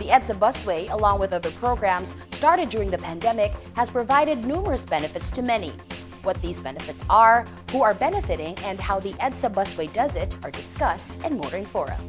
The EDSA Busway, along with other programs started during the pandemic, has provided numerous benefits to many. What these benefits are, who are benefiting, and how the EDSA Busway does it are discussed in Motoring Forum.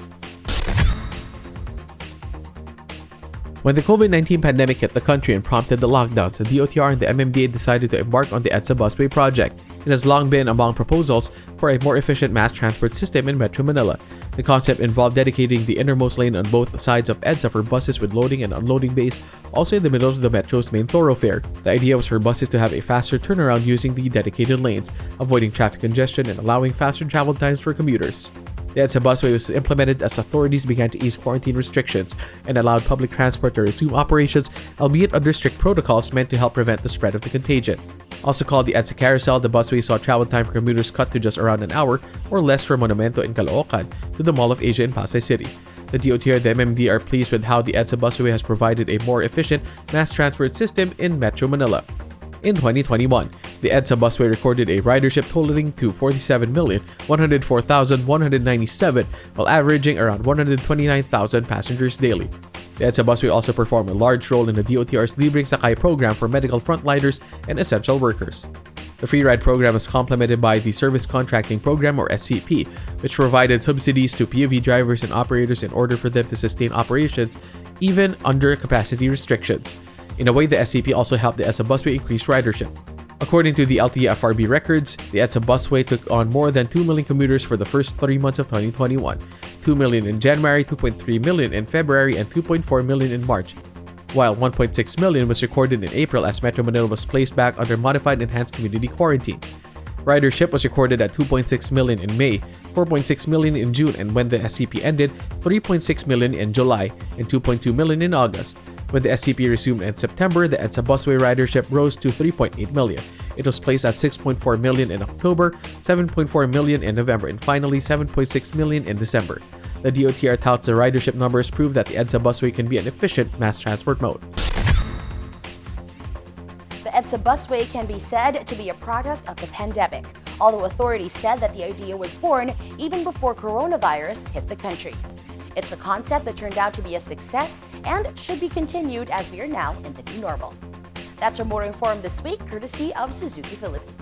When the COVID-19 pandemic hit the country and prompted the lockdowns, the DOTR and the MMDA decided to embark on the EDSA Busway project. It has long been among proposals for a more efficient mass transport system in Metro Manila. The concept involved dedicating the innermost lane on both sides of EDSA for buses with loading and unloading bays, also in the middle of the metro's main thoroughfare. The idea was for buses to have a faster turnaround using the dedicated lanes, avoiding traffic congestion and allowing faster travel times for commuters. The EDSA Busway was implemented as authorities began to ease quarantine restrictions and allowed public transport to resume operations, albeit under strict protocols meant to help prevent the spread of the contagion. Also called the EDSA Carousel, the busway saw travel time for commuters cut to just around an hour or less from Monumento in Caloocan to the Mall of Asia in Pasay City. The DOTR and the MMD are pleased with how the EDSA Busway has provided a more efficient mass transport system in Metro Manila. In 2021, the EDSA Busway recorded a ridership totaling to 47,104,197 while averaging around 129,000 passengers daily. The EDSA Busway also performed a large role in the DOTR's Libreng Sakay program for medical frontliners and essential workers. The free ride program is complemented by the Service Contracting Program or SCP, which provided subsidies to POV drivers and operators in order for them to sustain operations even under capacity restrictions. In a way, the SCP also helped the EDSA Busway increase ridership. According to the LTFRB records, the EDSA Busway took on more than 2 million commuters for the first 3 months of 2021, 2 million in January, 2.3 million in February, and 2.4 million in March, while 1.6 million was recorded in April as Metro Manila was placed back under modified enhanced community quarantine. Ridership was recorded at 2.6 million in May, 4.6 million in June, and when the SCP ended, 3.6 million in July, and 2.2 million in August. When the SCP resumed in September, the EDSA Busway ridership rose to 3.8 million. It was placed at 6.4 million in October, 7.4 million in November, and finally 7.6 million in December. The DOTR touts the ridership numbers prove that the EDSA Busway can be an efficient mass transport mode. The EDSA Busway can be said to be a product of the pandemic, although authorities said that the idea was born even before coronavirus hit the country. It's a concept that turned out to be a success and should be continued as we are now in the new normal. That's our Motoring Forum this week, courtesy of Suzuki Philippines.